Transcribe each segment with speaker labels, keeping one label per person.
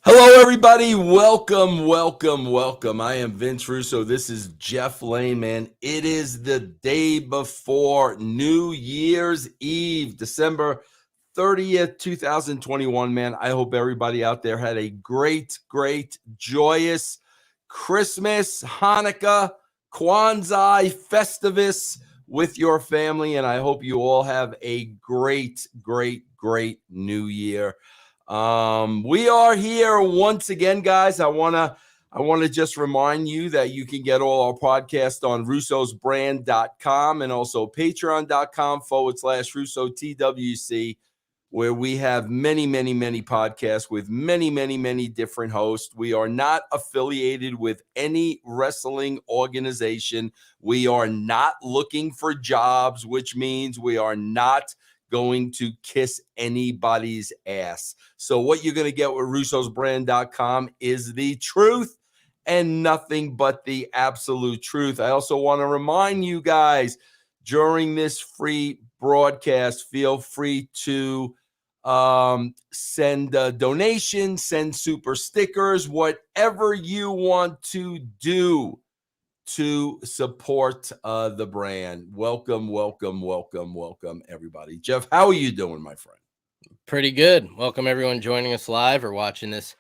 Speaker 1: Hello, everybody. Welcome, welcome, welcome. I am Vince Russo. This is Jeff Lane, man. It is the day before New Year's Eve, December 30th, 2021, man. I hope everybody out there had a great, joyous Christmas, Hanukkah, Kwanzaa, Festivus with your family. And I hope you all have a great, new year. We are here once again, guys. I want to just remind you that you can get all our podcasts on russosbrand.com and also patreon.com/Russo TWC, where we have many podcasts with many different hosts. We are not affiliated with any wrestling organization. We are not looking for jobs, which means we are not going to kiss anybody's ass. So what you're going to get with russosbrand.com is the truth and nothing but the absolute truth. I also want to remind you guys, during this free broadcast, feel free to send donations, send super stickers, whatever you want to do to support the brand. Welcome, everybody. Jeff, how are you doing, my friend?
Speaker 2: Pretty good. Welcome, everyone joining us live or watching this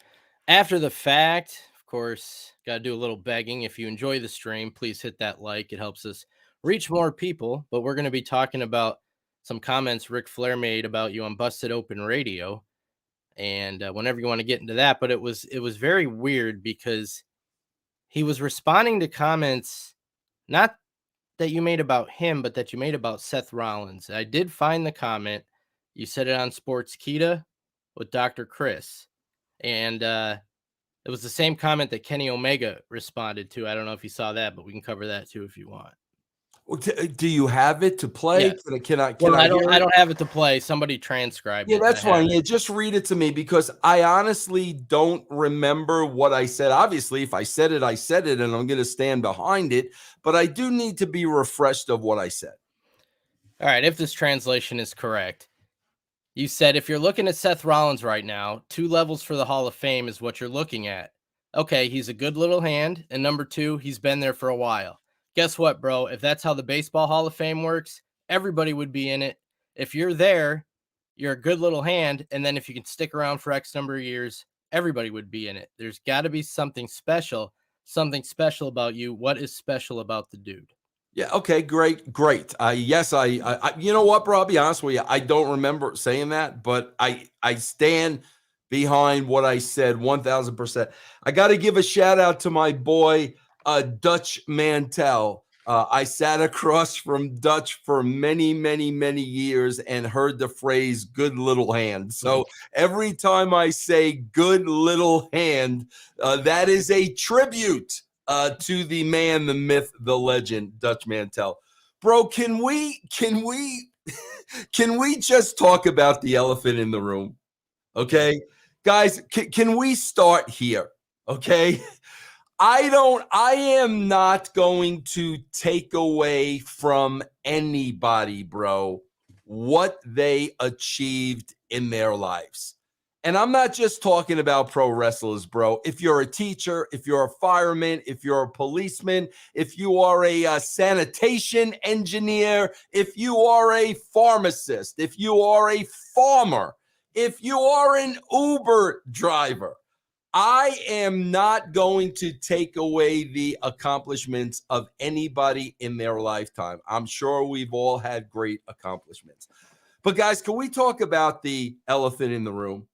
Speaker 2: after the fact. Of course, got to do a little begging. If you enjoy the stream, please hit that like. It helps us reach more people. But we're going to be talking about some comments Ric Flair made about you on Busted Open Radio. And whenever you want to get into that, but it was very weird because he was responding to comments not that you made about him, but that you made about Seth Rollins. I did find the comment. You said it on Sportskeeda with Dr. Chris. And it was the same comment that Kenny Omega responded to. I don't know if you saw that, but we can cover that too if you want.
Speaker 1: Do you have it to play?
Speaker 2: Yes.
Speaker 1: Can I
Speaker 2: don't have it to play. Somebody transcribed it.
Speaker 1: Yeah, that's fine. Yeah, just read it to me because I honestly don't remember what I said. Obviously, if I said it, I said it, and I'm going to stand behind it. But I do need to be refreshed of what I said.
Speaker 2: All right, if this translation is correct. You said if you're looking at Seth Rollins right now, 2 levels for the Hall of Fame is what you're looking at. Okay, he's a good little hand. And number 2, he's been there for a while. Guess what, bro? If that's how the Baseball Hall of Fame works, everybody would be in it. If you're there, you're a good little hand. And then if you can stick around for X number of years, everybody would be in it. There's got to be something special about you. What is special about the dude?
Speaker 1: Yeah. Okay. Great. Yes. I. You know what, bro? I'll be honest with you. I don't remember saying that, but I stand behind what I said 1,000%. I got to give a shout out to my boy, Dutch Mantel. I sat across from Dutch for many years and heard the phrase "good little hand." So every time I say "good little hand," that is a tribute to the man, the myth, the legend, Dutch Mantel. Bro, can we just talk about the elephant in the room? Okay, guys, can we start here? Okay. I am not going to take away from anybody, bro, what they achieved in their lives. And I'm not just talking about pro wrestlers, bro. If you're a teacher, if you're a fireman, if you're a policeman, if you are a sanitation engineer, if you are a pharmacist, if you are a farmer, if you are an Uber driver, I am not going to take away the accomplishments of anybody in their lifetime. I'm sure we've all had great accomplishments. But guys, can we talk about the elephant in the room?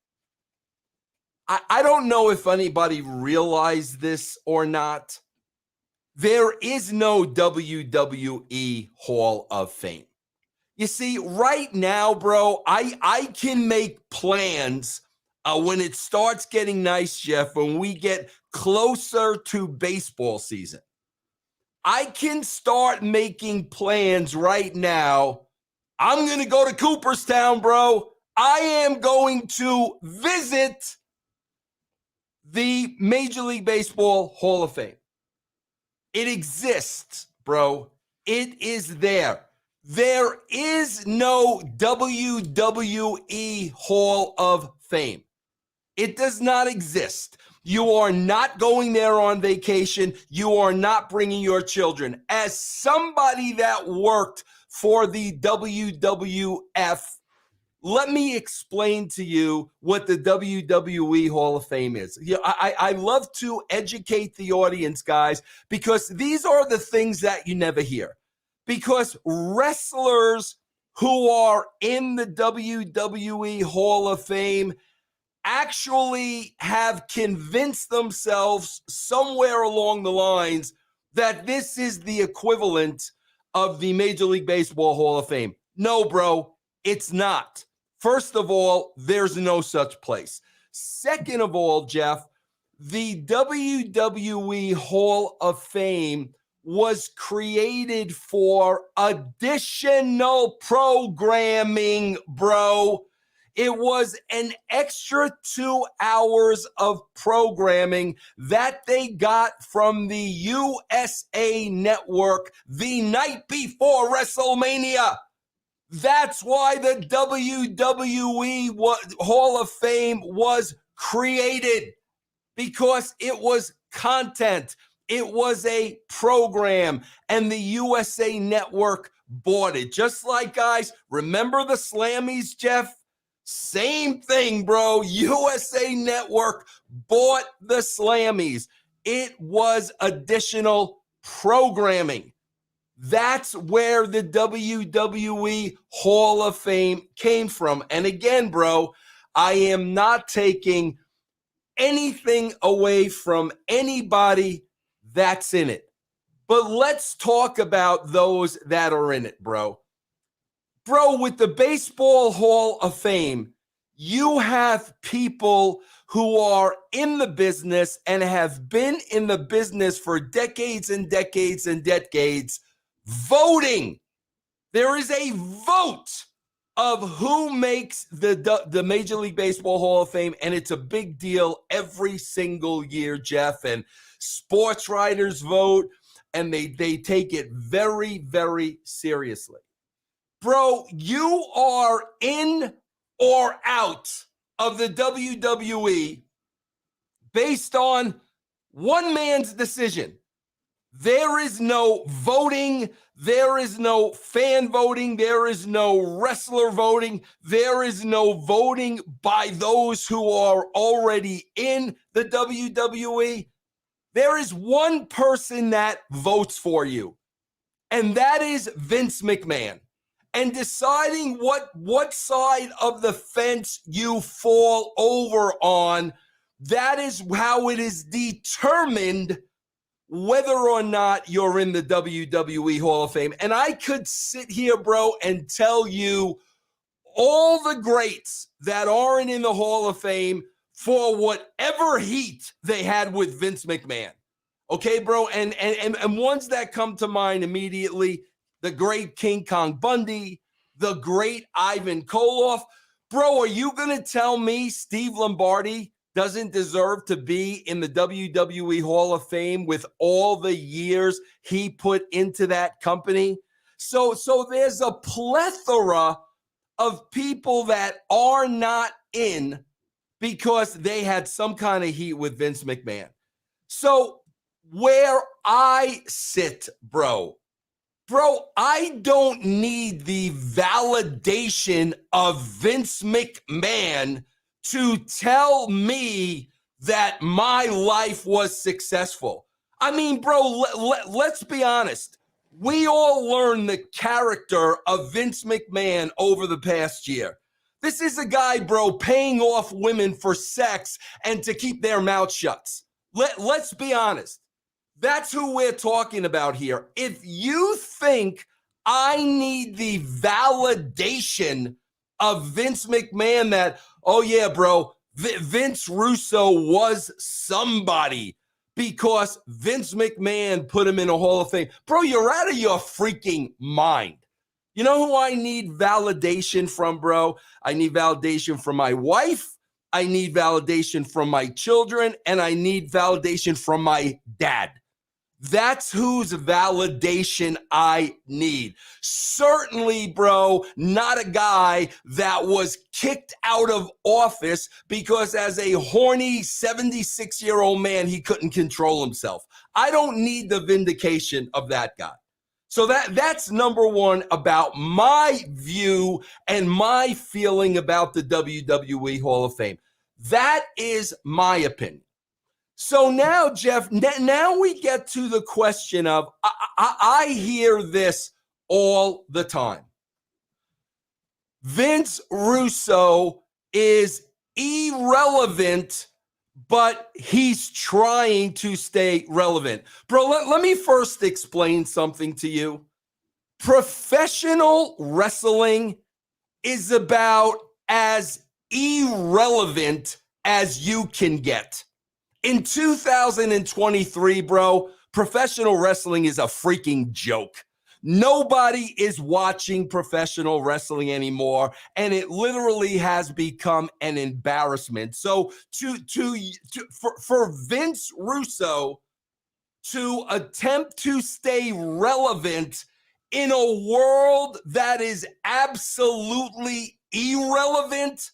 Speaker 1: I don't know if anybody realized this or not. There is no WWE Hall of Fame. You see, right now, bro, I can make plans when it starts getting nice, Jeff, when we get closer to baseball season. I can start making plans right now. I'm going to go to Cooperstown, bro. I am going to visit the Major League Baseball Hall of Fame. It exists, bro. It is there. There is no WWE Hall of Fame. It does not exist. You are not going there on vacation. You are not bringing your children. As somebody that worked for the WWF, let me explain to you what the WWE Hall of Fame is. I love to educate the audience, guys, because these are the things that you never hear. Because wrestlers who are in the WWE Hall of Fame actually have convinced themselves somewhere along the lines that this is the equivalent of the Major League Baseball Hall of Fame. No, bro, it's not. First of all, there's no such place. Second of all, Jeff, the WWE Hall of Fame was created for additional programming, bro. It was an extra 2 hours of programming that they got from the USA Network the night before WrestleMania. That's why the WWE Hall of Fame was created, because it was content. It was a program, and the USA Network bought it. Just like, guys, remember the Slammies, Jeff? Same thing, bro. USA Network bought the Slammies. It was additional programming. That's where the WWE Hall of Fame came from. And again, bro, I am not taking anything away from anybody that's in it. But let's talk about those that are in it, bro. Bro, with the Baseball Hall of Fame, you have people who are in the business and have been in the business for decades and decades and decades voting. There is a vote of who makes the Major League Baseball Hall of Fame, and it's a big deal every single year, Jeff. And sports writers vote, and they take it very, very seriously. Bro, you are in or out of the WWE based on one man's decision. There is no voting. There is no fan voting. There is no wrestler voting. There is no voting by those who are already in the WWE. There is one person that votes for you, and that is Vince McMahon. And deciding what side of the fence you fall over on, that is how it is determined whether or not you're in the WWE Hall of Fame. And I could sit here, bro, and tell you all the greats that aren't in the Hall of Fame for whatever heat they had with Vince McMahon. Okay, bro? And ones that come to mind immediately, the great King Kong Bundy, the great Ivan Koloff. Bro, are you going to tell me Steve Lombardi doesn't deserve to be in the WWE Hall of Fame with all the years he put into that company? So there's a plethora of people that are not in because they had some kind of heat with Vince McMahon. So where I sit, bro, I don't need the validation of Vince McMahon to tell me that my life was successful. I mean, bro, let's be honest. We all learned the character of Vince McMahon over the past year. This is a guy, bro, paying off women for sex and to keep their mouth shut. Let's be honest. That's who we're talking about here. If you think I need the validation of Vince McMahon that, oh yeah, bro, Vince Russo was somebody because Vince McMahon put him in a Hall of Fame. Bro, you're out of your freaking mind. You know who I need validation from, bro? I need validation from my wife. I need validation from my children, and I need validation from my dad. That's whose validation I need. Certainly, bro, not a guy that was kicked out of office because as a horny 76-year-old man, he couldn't control himself. I don't need the vindication of that guy. So that's number one about my view and my feeling about the WWE Hall of Fame. That is my opinion. So now, Jeff, now we get to the question of, I hear this all the time. Vince Russo is irrelevant, but he's trying to stay relevant. Bro, let me first explain something to you. Professional wrestling is about as irrelevant as you can get. In 2023, bro, professional wrestling is a freaking joke. Nobody is watching professional wrestling anymore, and it literally has become an embarrassment. So for Vince Russo to attempt to stay relevant in a world that is absolutely irrelevant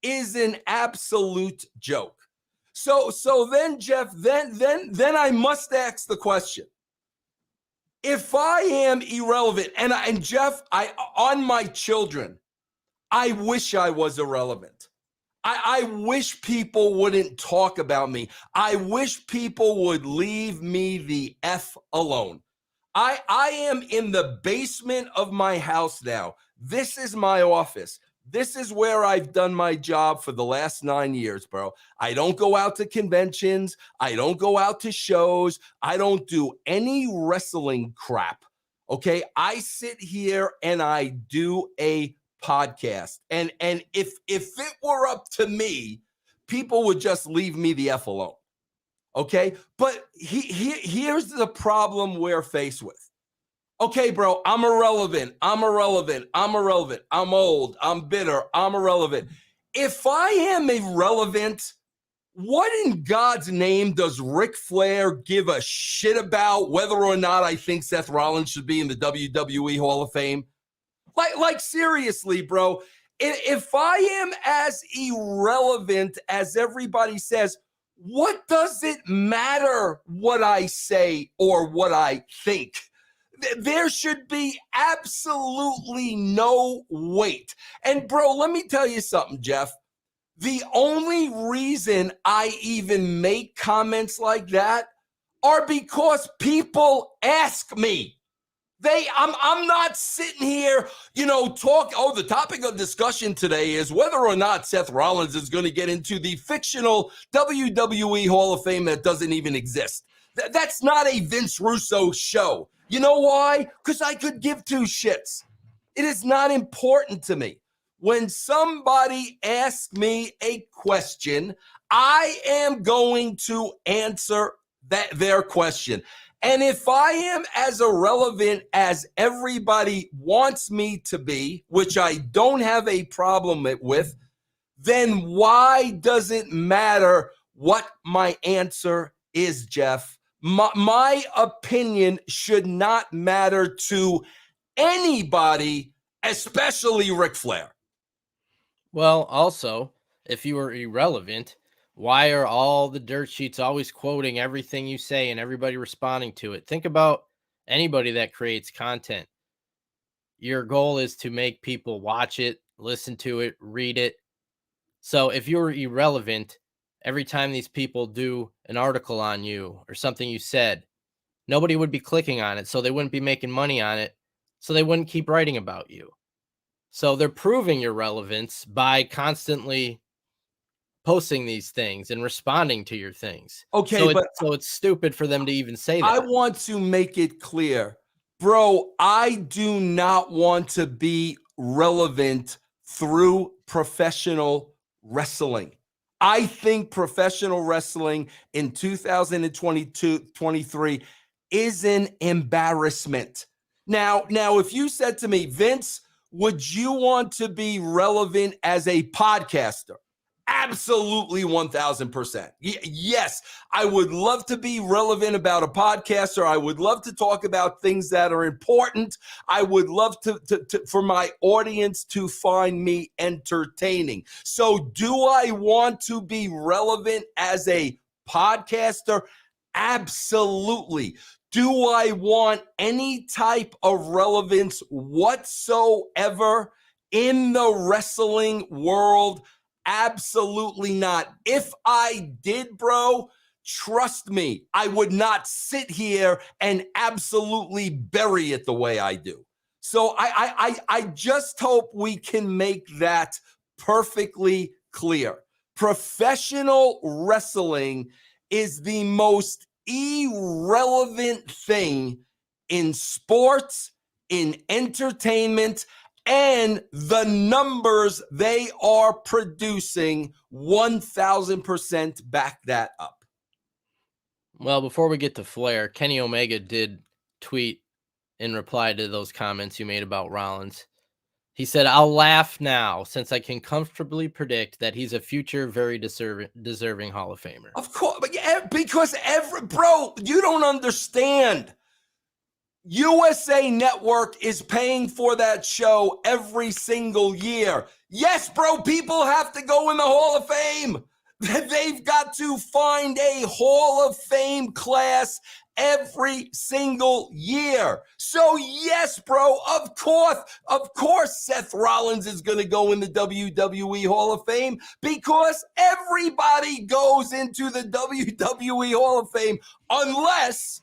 Speaker 1: is an absolute joke. So then, Jeff, then I must ask the question. If I am irrelevant, and Jeff, on my children, I wish I was irrelevant. I wish people wouldn't talk about me. I wish people would leave me the F alone. I am in the basement of my house now. This is my office. This is where I've done my job for the last 9 years, bro. I don't go out to conventions. I don't go out to shows. I don't do any wrestling crap. Okay. I sit here and I do a podcast. And if it were up to me, people would just leave me the F alone. Okay. But here's the problem we're faced with. Okay, bro, I'm irrelevant. I'm old. I'm bitter. I'm irrelevant. If I am irrelevant, what in God's name does Ric Flair give a shit about whether or not I think Seth Rollins should be in the WWE Hall of Fame? Like seriously, bro, if I am as irrelevant as everybody says, what does it matter what I say or what I think? There should be absolutely no weight. And bro, let me tell you something, Jeff. The only reason I even make comments like that are because people ask me. I'm not sitting here, talk. Oh, the topic of discussion today is whether or not Seth Rollins is going to get into the fictional WWE Hall of Fame that doesn't even exist. That's not a Vince Russo show. You know why? Because I could give two shits. It is not important to me. When somebody asks me a question, I am going to answer their question. And if I am as irrelevant as everybody wants me to be, which I don't have a problem with, then why does it matter what my answer is, Jeff? My opinion should not matter to anybody, especially Ric Flair.
Speaker 2: Well, also, if you are irrelevant, why are all the dirt sheets always quoting everything you say and everybody responding to it? Think about anybody that creates content. Your goal is to make people watch it, listen to it, read it. So if you're irrelevant, every time these people do an article on you or something you said, nobody would be clicking on it. So they wouldn't be making money on it. So they wouldn't keep writing about you. So they're proving your relevance by constantly posting these things and responding to your things.
Speaker 1: Okay,
Speaker 2: so it's stupid for them to even say that.
Speaker 1: I want to make it clear, bro, I do not want to be relevant through professional wrestling. I think professional wrestling in 2022-23 is an embarrassment. Now, if you said to me, Vince, would you want to be relevant as a podcaster? Absolutely 1000%. Yes, I would love to be relevant about a podcast, or I would love to talk about things that are important. I would love to for my audience to find me entertaining. So do I want to be relevant as a podcaster? Absolutely. Do I want any type of relevance whatsoever in the wrestling world? Absolutely not. If I did, bro, trust me, I would not sit here and absolutely bury it the way I do. So I just hope we can make that perfectly clear. Professional wrestling is the most irrelevant thing in sports, in entertainment, and the numbers they are producing 1000% back that up.
Speaker 2: Well, before we get to Flair, Kenny Omega did tweet in reply to those comments you made about Rollins. He said, "I'll laugh now since I can comfortably predict that he's a future very deserving Hall of Famer."
Speaker 1: Of course, but yeah, because bro, you don't understand. USA Network is paying for that show every single year. Yes, bro, people have to go in the Hall of Fame. They've got to find a Hall of Fame class every single year. So yes, bro, of course Seth Rollins is going to go in the WWE Hall of Fame, because everybody goes into the WWE Hall of Fame unless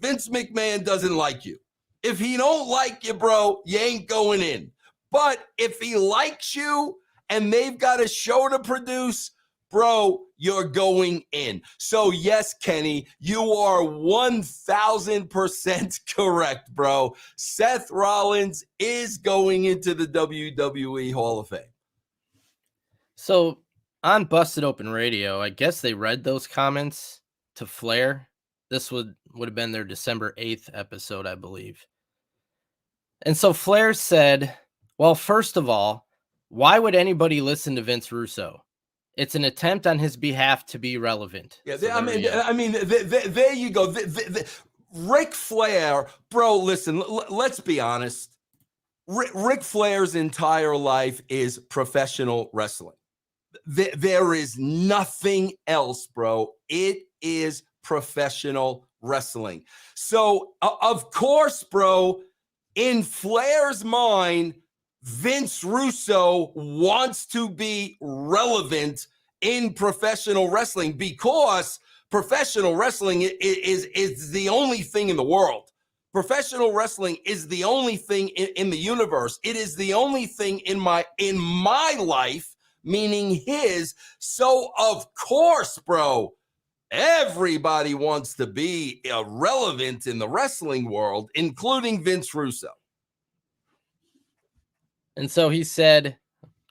Speaker 1: Vince McMahon doesn't like you. If he don't like you, bro, you ain't going in. But if he likes you and they've got a show to produce, bro, you're going in. So yes, Kenny, you are 1000% correct, bro. Seth Rollins is going into the WWE Hall of Fame.
Speaker 2: So on Busted Open Radio, I guess they read those comments to Flair. This would have been their December 8th episode, I believe. And so Flair said, well, first of all, why would anybody listen to Vince Russo? It's an attempt on his behalf to be relevant.
Speaker 1: Yeah, so there you go. Ric Flair, bro, listen, let's be honest. Ric Flair's entire life is professional wrestling. There is nothing else, bro. It is professional wrestling. So, of course, bro, in Flair's mind, Vince Russo wants to be relevant in professional wrestling, because professional wrestling is the only thing in the world. Professional wrestling is the only thing in the universe. It is the only thing in my life, meaning his. So of course, bro, everybody wants to be relevant in the wrestling world, including Vince Russo.
Speaker 2: And so he said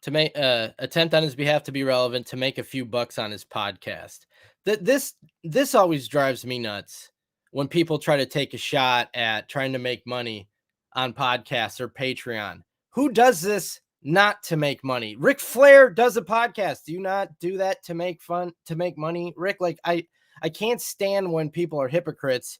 Speaker 2: to make attempt on his behalf to be relevant, to make a few bucks on his podcast. This always drives me nuts when people try to take a shot at trying to make money on podcasts or Patreon. Who does this not to make money? Ric Flair does a podcast. Do you not do that to make money, Rick? Like I can't stand when people are hypocrites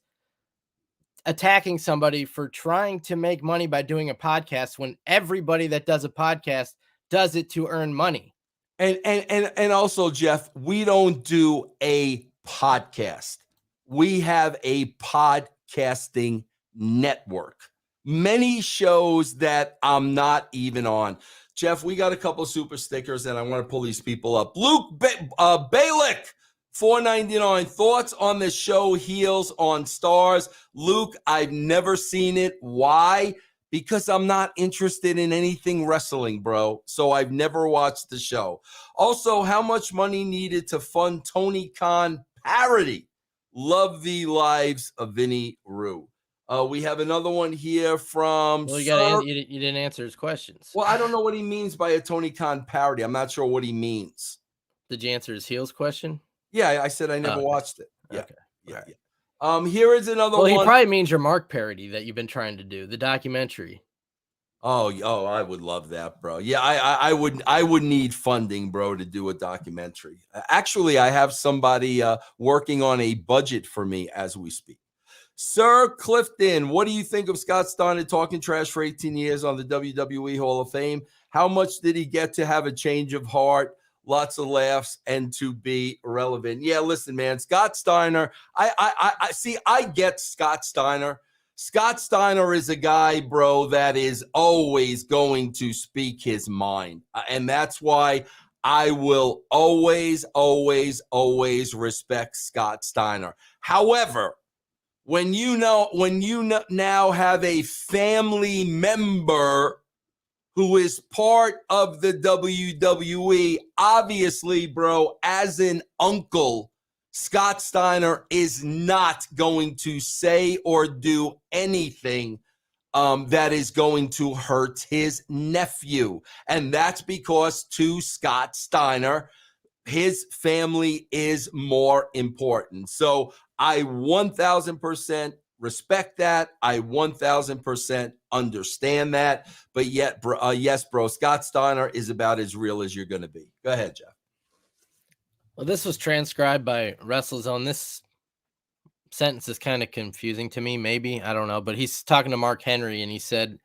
Speaker 2: attacking somebody for trying to make money by doing a podcast, when everybody that does a podcast does it to earn money.
Speaker 1: And also, Jeff, we don't do a podcast. We have a podcasting network. Many shows that I'm not even on. Jeff, we got a couple super stickers, and I want to pull these people up. Luke Balick, $4.99. Thoughts on the show Heels on Stars? Luke, I've never seen it. Why? Because I'm not interested in anything wrestling, bro. So I've never watched the show. Also, how much money needed to fund Tony Khan parody? Love the lives of Vinny Rue. We have another one here from...
Speaker 2: Well, you didn't answer his questions.
Speaker 1: Well, I don't know what he means by a Tony Khan parody. I'm not sure what he means.
Speaker 2: Did you answer his Heels question?
Speaker 1: Yeah, I said I never watched it. Yeah.
Speaker 2: Okay.
Speaker 1: Yeah. Right. Here is another one.
Speaker 2: Well, he probably means your Mark parody that you've been trying to do, the documentary.
Speaker 1: Oh, I would love that, bro. Yeah, I would need funding, bro, to do a documentary. Actually, I have somebody working on a budget for me as we speak. Sir Clifton, what do you think of Scott Steiner talking trash for 18 years on the WWE Hall of Fame? How much did he get to have a change of heart, lots of laughs, and to be relevant? Yeah, listen, man, Scott Steiner. I see. I get Scott Steiner. Scott Steiner is a guy, bro, that is always going to speak his mind, and that's why I will always, always, always respect Scott Steiner. However, when you now have a family member who is part of the WWE, obviously, bro, as an uncle, Scott Steiner is not going to say or do anything that is going to hurt his nephew. And that's because to Scott Steiner, his family is more important. So I 1000% respect that. I 1000% understand that. But yet, yes, bro, Scott Steiner is about as real as you're going to be. Go ahead, Jeff.
Speaker 2: Well, this was transcribed by WrestleZone. This sentence is kind of confusing to me, maybe. I don't know. But he's talking to Mark Henry, and he said,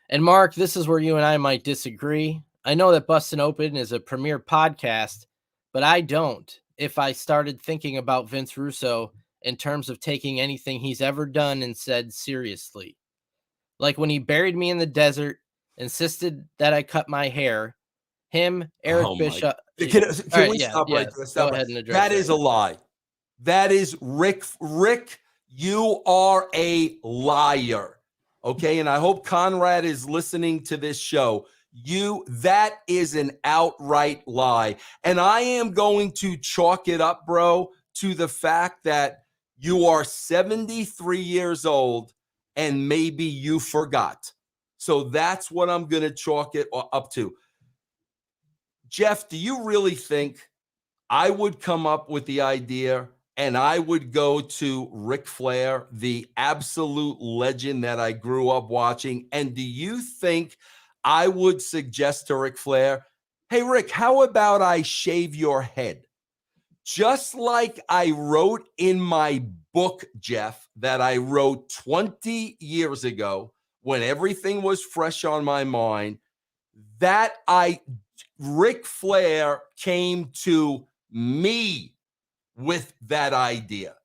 Speaker 2: and Mark, this is where you and I might disagree. I know that Bustin' Open is a premier podcast, but I don't. If I started thinking about Vince Russo in terms of taking anything he's ever done and said seriously. Like when he buried me in the desert, insisted that I cut my hair, him, Eric Bischoff.
Speaker 1: Can we stop right there? Stop.
Speaker 2: Go ahead and address
Speaker 1: that. Is a lie. That is Rick, you are a liar. Okay. And I hope Conrad is listening to this show. That is an outright lie. And I am going to chalk it up, bro, to the fact that you are 73 years old and maybe you forgot. So that's what I'm going to chalk it up to. Jeff, do you really think I would come up with the idea and I would go to Ric Flair, the absolute legend that I grew up watching? And do you think I would suggest to Ric Flair, hey, Rick, how about I shave your head? Just like I wrote in my book, Jeff, that I wrote 20 years ago when everything was fresh on my mind, that Ric Flair came to me with that idea.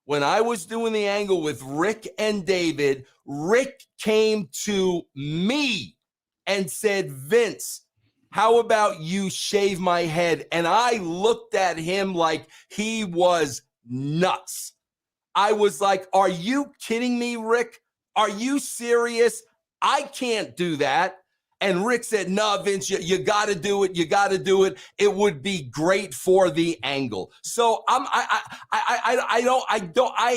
Speaker 1: When I was doing the angle with Rick and David, Rick came to me and said, Vince, how about you shave my head? And I looked at him like he was nuts. I was like, are you kidding me, Rick? Are you serious? I can't do that. And Rick said, no, Vince, you got to do it. You got to do it. It would be great for the angle. So I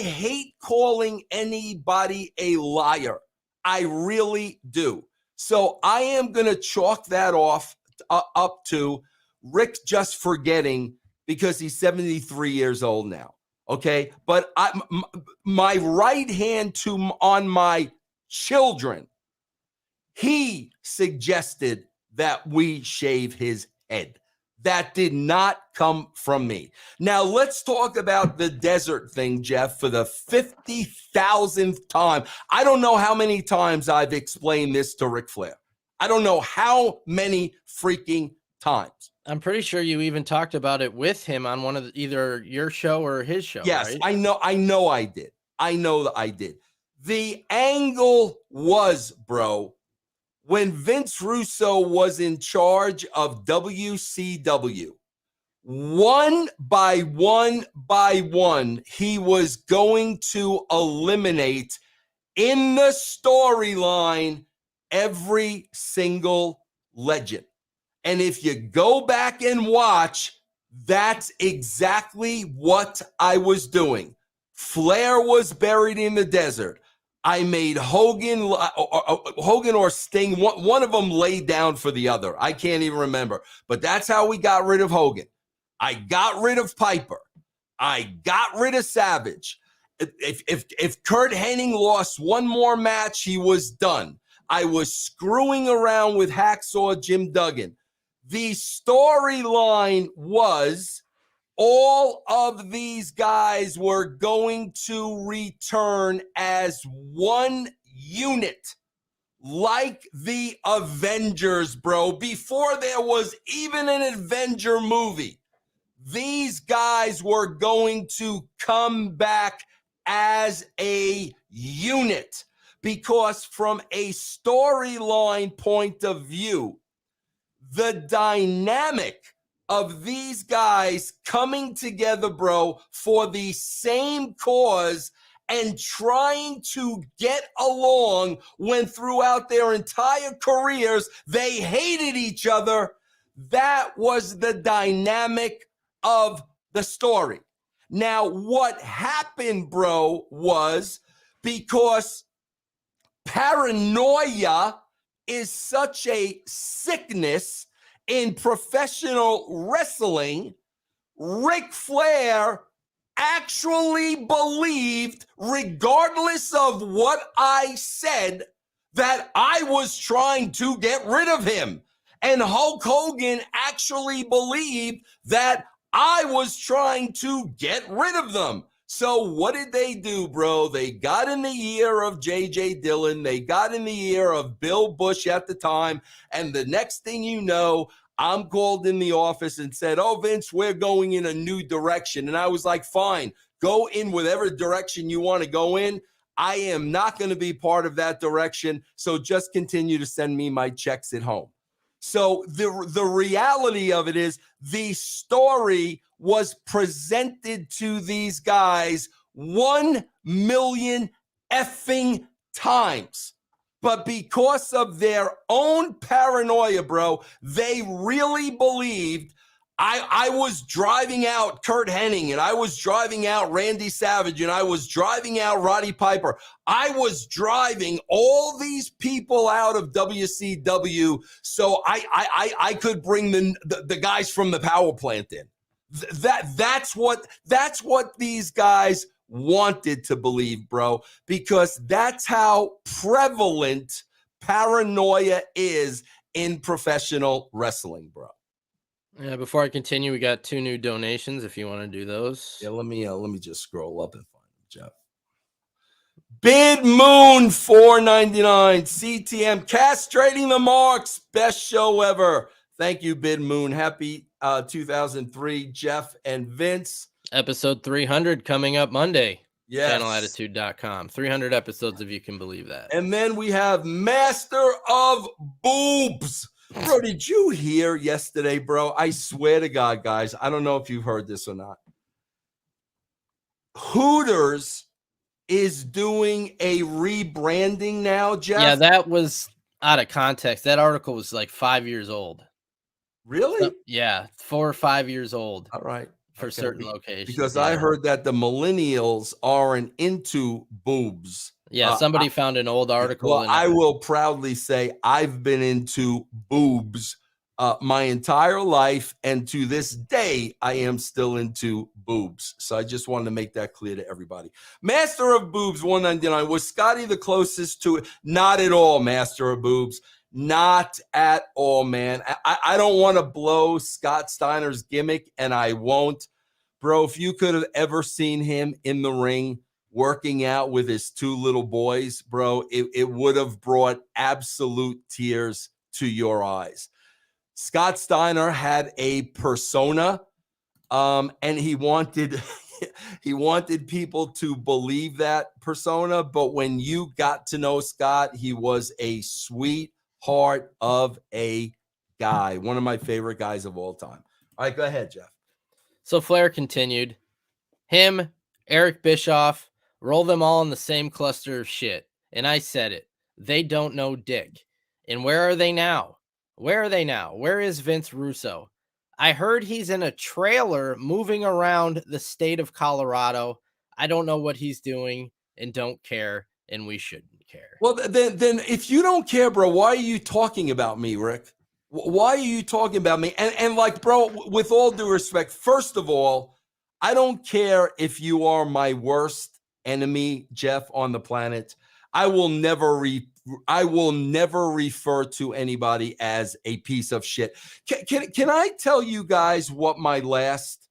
Speaker 1: hate calling anybody a liar. I really do. So I am going to chalk that off up to Rick just forgetting because he's 73 years old now. Okay. But my right hand on my children, he suggested that we shave his head. That did not come from me. Now, let's talk about the desert thing, Jeff, for the 50,000th time. I don't know how many times I've explained this to Ric Flair. I don't know how many freaking times.
Speaker 2: I'm pretty sure you even talked about it with him on one of either your show or his show.
Speaker 1: Yes,
Speaker 2: right?
Speaker 1: I know I did. I know that I did. The angle was, bro, when Vince Russo was in charge of WCW, one by one, he was going to eliminate in the storyline every single legend. And if you go back and watch, that's exactly what I was doing. Flair was buried in the desert. I made Hogan or Sting, one of them laid down for the other. I can't even remember. But that's how we got rid of Hogan. I got rid of Piper. I got rid of Savage. If Kurt Hennig lost one more match, he was done. I was screwing around with Hacksaw Jim Duggan. The storyline was all of these guys were going to return as one unit, like the Avengers, bro. Before there was even an Avenger movie, these guys were going to come back as a unit, because from a storyline point of view, the dynamic of these guys coming together, bro, for the same cause and trying to get along when throughout their entire careers they hated each other, that was the dynamic of the story. Now, what happened, bro, was because paranoia is such a sickness in professional wrestling, Ric Flair actually believed, regardless of what I said, that I was trying to get rid of him. And Hulk Hogan actually believed that I was trying to get rid of them. So what did they do, bro? They got in the ear of J.J. Dillon. They got in the ear of Bill Bush at the time. And the next thing you know, I'm called in the office and said, oh, Vince, we're going in a new direction. And I was like, fine, go in whatever direction you want to go in. I am not going to be part of that direction. So just continue to send me my checks at home. So the reality of it is the story was presented to these guys 1 million effing times. But because of their own paranoia, bro, they really believed I was driving out Kurt Hennig, and I was driving out Randy Savage, and I was driving out Roddy Piper. I was driving all these people out of WCW so I could bring the guys from the power plant in. That's what these guys wanted to believe, bro, because that's how prevalent paranoia is in professional wrestling, bro.
Speaker 2: Yeah, before I continue, we got 2 new donations if you want to do those.
Speaker 1: Yeah, let me just scroll up and find them, Jeff. Bid Moon $4.99, CTM castrating the marks, best show ever. Thank you, Bid Moon. Happy 2003, Jeff and Vince.
Speaker 2: Episode 300 coming up Monday.
Speaker 1: Yes.
Speaker 2: Channelattitude.com. 300 episodes, if you can believe that.
Speaker 1: And then we have Master of Boobs. Bro, did you hear yesterday, bro? I swear to God, guys, I don't know if you've heard this or not. Hooters is doing a rebranding now, Jeff.
Speaker 2: Yeah, that was out of context. That article was like 5 years old.
Speaker 1: Really?
Speaker 2: Yeah, 4 or 5 years old.
Speaker 1: All right.
Speaker 2: For certain locations.
Speaker 1: Because I heard that the millennials aren't into boobs.
Speaker 2: Yeah, somebody found an old article.
Speaker 1: Well, I will proudly say I've been into boobs my entire life, and to this day, I am still into boobs. So I just wanted to make that clear to everybody. Master of Boobs $1.99. Was Scotty the closest to it? Not at all, Master of Boobs. Not at all, man. I don't want to blow Scott Steiner's gimmick, and I won't. Bro, if you could have ever seen him in the ring working out with his 2 little boys, bro, it would have brought absolute tears to your eyes. Scott Steiner had a persona, and he wanted people to believe that persona. But when you got to know Scott, he was a sweetheart of a guy, one of my favorite guys of all time. All right, go ahead, Jeff.
Speaker 2: So Flair continued. Him, Eric Bischoff, roll them all in the same cluster of shit. And I said it. They don't know dick. And where are they now? Where are they now? Where is Vince Russo? I heard he's in a trailer moving around the state of Colorado. I don't know what he's doing and don't care, and we shouldn't care.
Speaker 1: Well, then if you don't care, bro, why are you talking about me, Rick? Why are you talking about me? And like, bro, with all due respect, first of all, I don't care if you are my worst enemy, Jeff, on the planet. I will never never refer to anybody as a piece of shit. Can I tell you guys what my last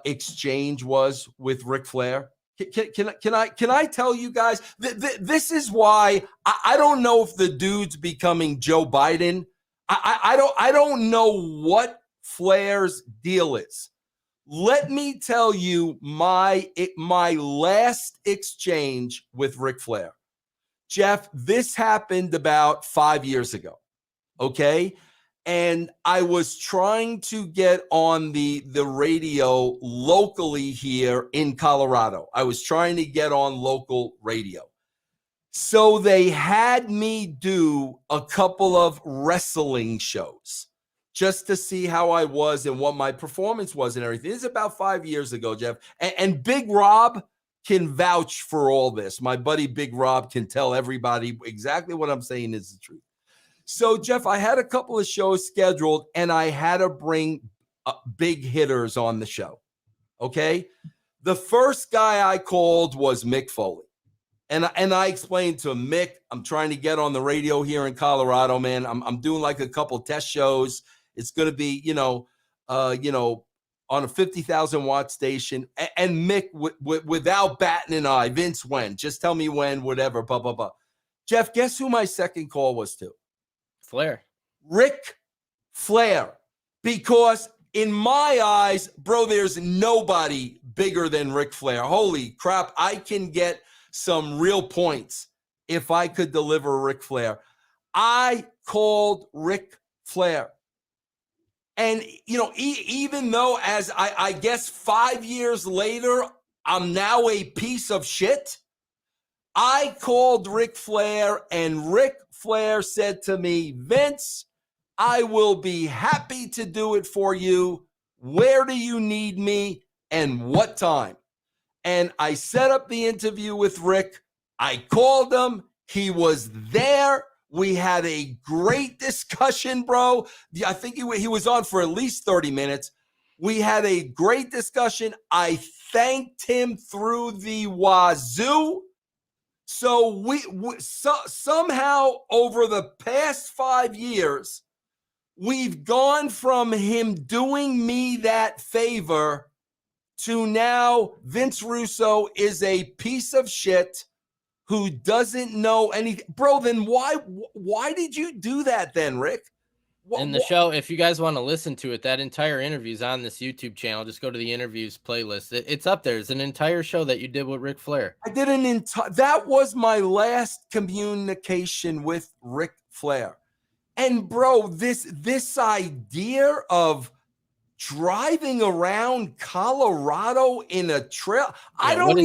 Speaker 1: exchange was with Ric Flair? Can I tell you guys? This is why I don't know if the dude's becoming Joe Biden. I don't know what Flair's deal is. Let me tell you my last exchange with Ric Flair. Jeff, this happened about 5 years ago. Okay. And I was trying to get on the radio locally here in Colorado. I was trying to get on local radio. So they had me do a couple of wrestling shows just to see how I was and what my performance was and everything. This is about 5 years ago, Jeff. And Big Rob can vouch for all this. My buddy Big Rob can tell everybody exactly what I'm saying is the truth. So, Jeff, I had a couple of shows scheduled, and I had to bring big hitters on the show, okay? The first guy I called was Mick Foley. And I explained to him, Mick, I'm trying to get on the radio here in Colorado, man. I'm doing like a couple test shows. It's going to be, on a 50,000 watt station. And Mick, without batting an eye, Vince, when? Just tell me when, whatever, blah, blah, blah. Jeff, guess who my second call was to?
Speaker 2: Flair.
Speaker 1: Ric Flair. Because in my eyes, bro, there's nobody bigger than Ric Flair. Holy crap, I can get some real points if I could deliver Ric Flair. I called Ric Flair. And, even though as I guess 5 years later, I'm now a piece of shit, I called Ric Flair, and Ric Flair said to me, Vince, I will be happy to do it for you. Where do you need me and what time? And I set up the interview with Rick. I called him. He was there. We had a great discussion, bro. I think he was on for at least 30 minutes. We had a great discussion. I thanked him through the wazoo. So we somehow over the past 5 years, we've gone from him doing me that favor to now Vince Russo is a piece of shit who doesn't know anything. Bro, then why did you do that then, Rick?
Speaker 2: In the show, if you guys want to listen to it, that entire interview is on this YouTube channel. Just go to the interviews playlist. It's up there. It's an entire show that you did with Ric Flair.
Speaker 1: I did that was my last communication with Ric Flair. And bro, this idea of driving around Colorado in a trail, I don't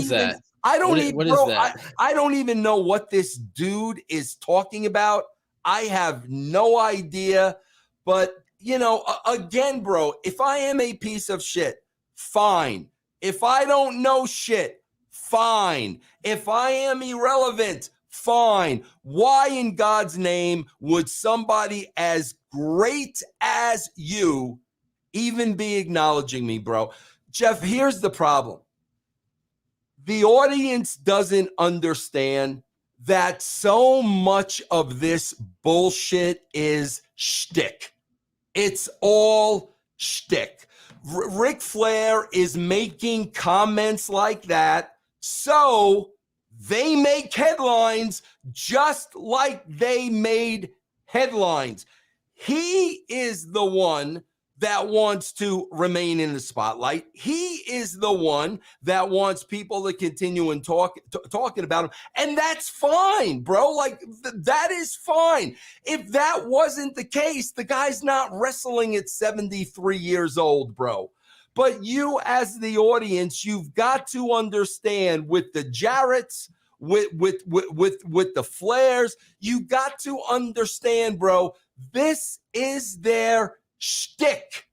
Speaker 1: even know what this dude is talking about. I have no idea. But, again, bro, if I am a piece of shit, fine. If I don't know shit, fine. If I am irrelevant, fine. Why in God's name would somebody as great as you even be acknowledging me, bro? Jeff, here's the problem. The audience doesn't understand that so much of this bullshit is shtick. It's all shtick. Ric Flair is making comments like that, so they make headlines just like they made headlines. He is the one that wants to remain in the spotlight. He is the one that wants people to continue and talking about him. And that's fine, bro. Like, that is fine. If that wasn't the case, the guy's not wrestling at 73 years old, bro. But you, as the audience, you've got to understand with the Jarretts, with the Flairs, you got to understand, bro, this is their shtick.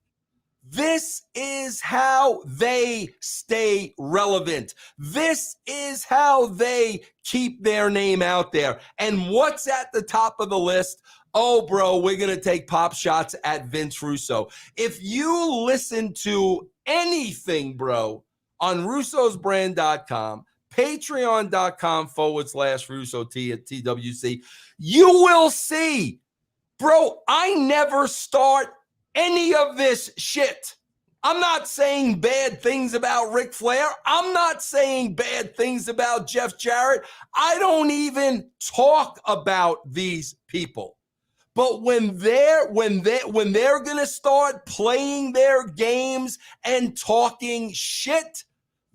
Speaker 1: This is how they stay relevant. This is how they keep their name out there. And what's at the top of the list? Oh, bro, we're going to take pop shots at Vince Russo. If you listen to anything, bro, on russosbrand.com, Patreon.com/Russo TWC. You will see, bro, I never start any of this shit. I'm not saying bad things about Ric Flair. I'm not saying bad things about Jeff Jarrett. I don't even talk about these people. But when they're gonna start playing their games and talking shit,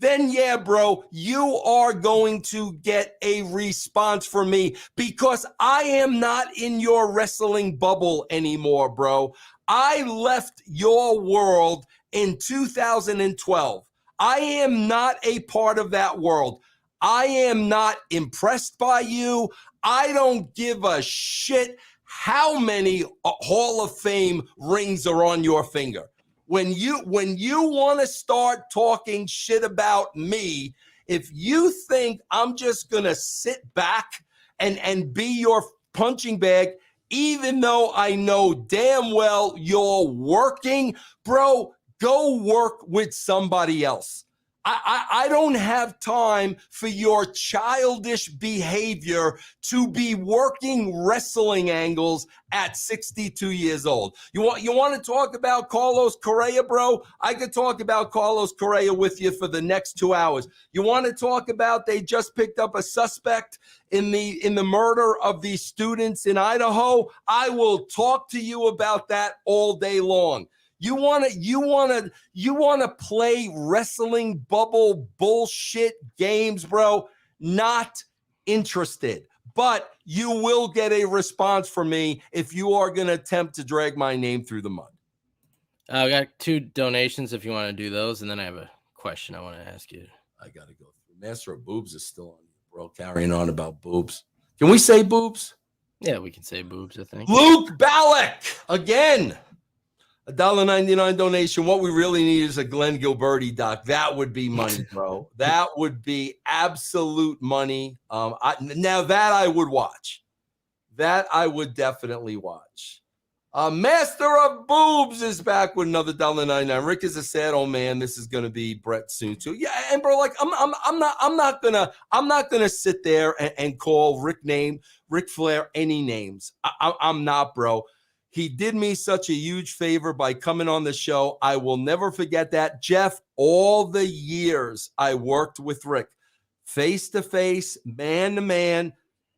Speaker 1: then yeah, bro, you are going to get a response from me because I am not in your wrestling bubble anymore, bro. I left your world in 2012. I am not a part of that world. I am not impressed by you. I don't give a shit how many Hall of Fame rings are on your finger. When you want to start talking shit about me, if you think I'm just going to sit back and be your punching bag, even though I know damn well you're working, bro, go work with somebody else. I don't have time for your childish behavior to be working wrestling angles at 62 years old. You want to talk about Carlos Correa, bro? I could talk about Carlos Correa with you for the next 2 hours. You want to talk about they just picked up a suspect in the murder of these students in Idaho? I will talk to you about that all day long. You want to play wrestling bubble bullshit games, bro? Not interested. But you will get a response from me if you are going to attempt to drag my name through the mud.
Speaker 2: I got 2 donations if you want to do those, and then I have a question I want to ask you.
Speaker 1: I got to go through. Master of Boobs is still on, bro, carrying on about boobs. Can we say boobs?
Speaker 2: Yeah, we can say boobs, I think.
Speaker 1: Luke Ballack, again. $1.99 donation. What we really need is a Glenn Gilberti doc. That would be money, bro. That would be absolute money. Now that I would watch. That I would definitely watch. Master of Boobs is back with another $1.99. Rick is a sad old man. This is gonna be Brett soon too. Yeah, and bro, like I'm not gonna sit there and call Ric Flair any names. I'm not, bro. He did me such a huge favor by coming on the show. I will never forget that. Jeff, all the years I worked with Rick, face-to-face, man-to-man,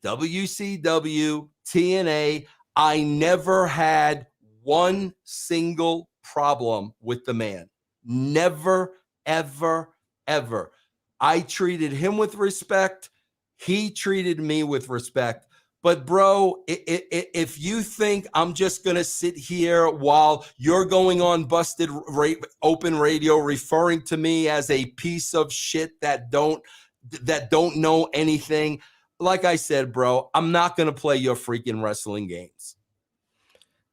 Speaker 1: WCW, TNA, I never had one single problem with the man. Never, ever, ever. I treated him with respect. He treated me with respect. But, bro, if you think I'm just going to sit here while you're going on Busted Open Radio referring to me as a piece of shit that don't know anything, like I said, bro, I'm not going to play your freaking wrestling games.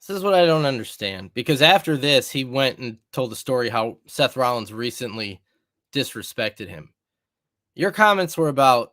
Speaker 2: This is what I don't understand. Because after this, he went and told the story how Seth Rollins recently disrespected him. Your comments were about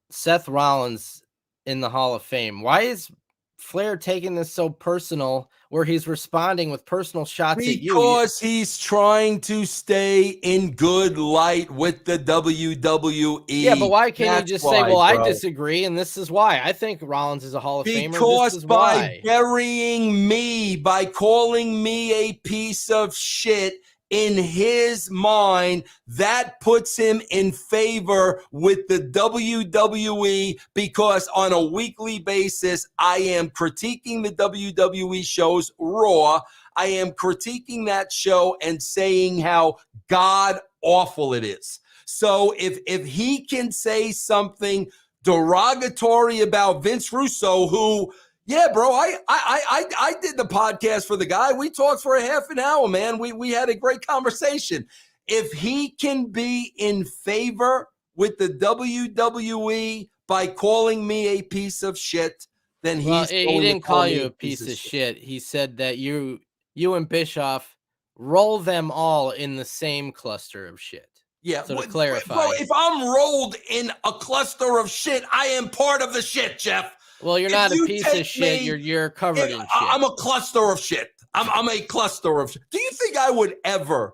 Speaker 2: Seth Rollins in the Hall of Fame. Why is Flair taking this so personal where he's responding with personal shots at you?
Speaker 1: Because he's trying to stay in good light with the WWE.
Speaker 2: Yeah, but why can't you just say, well,
Speaker 1: bro,
Speaker 2: I disagree, and this is why. I think Rollins is a Hall of Famer.
Speaker 1: Because
Speaker 2: this is
Speaker 1: by
Speaker 2: why.
Speaker 1: burying me, by calling me a piece of shit, in his mind, that puts him in favor with the WWE because on a weekly basis, I am critiquing the WWE shows Raw. I am critiquing that show and saying how god awful it is. So if he can say something derogatory about Vince Russo, who, yeah, bro, I did the podcast for the guy. We talked for a half an hour, man. We had a great conversation. If he can be in favor with the WWE by calling me a piece of shit, then he
Speaker 2: didn't call you a piece of shit. He said that you and Bischoff roll them all in the same cluster of shit.
Speaker 1: Yeah,
Speaker 2: so to clarify,
Speaker 1: bro, if I'm rolled in a cluster of shit, I am part of the shit, Jeff.
Speaker 2: Well, you're not a piece of shit. You're covered in shit.
Speaker 1: I'm a cluster of shit. I'm a cluster of shit. Do you think I would ever,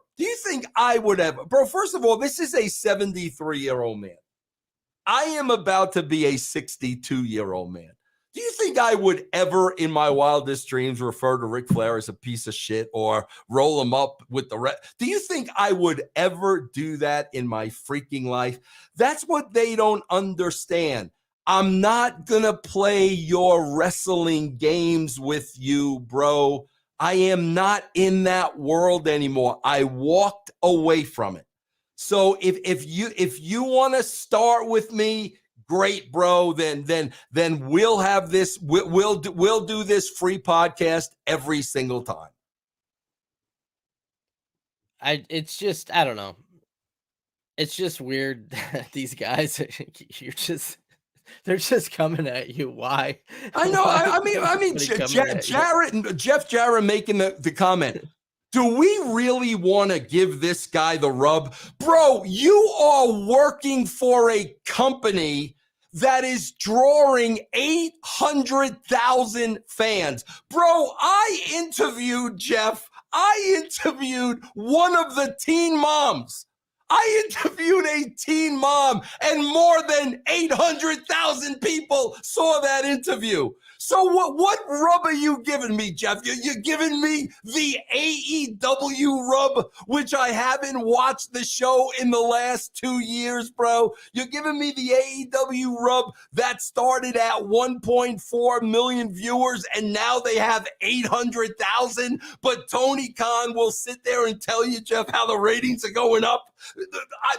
Speaker 1: bro, first of all, this is a 73-year-old man. I am about to be a 62-year-old man. Do you think I would ever in my wildest dreams refer to Ric Flair as a piece of shit or roll him up with the rest? Do you think I would ever do that in my freaking life? That's what they don't understand. I'm not going to play your wrestling games with you, bro. I am not in that world anymore. I walked away from it. So if you want to start with me, great, bro. Then we'll have this. We'll do this free podcast every single time.
Speaker 2: It's just, I don't know. It's just weird that these guys, they're just coming at you. Why?
Speaker 1: I know. I mean, Jeff Jarrett making the comment. Do we really want to give this guy the rub? Bro, you are working for a company that is drawing 800,000 fans. Bro, I interviewed one of the teen moms. I interviewed a teen mom, and more than 800,000 people saw that interview. So what rub are you giving me, Jeff? You're giving me the AEW rub, which I haven't watched the show in the last 2 years, bro. You're giving me the AEW rub that started at 1.4 million viewers, and now they have 800,000. But Tony Khan will sit there and tell you, Jeff, how the ratings are going up.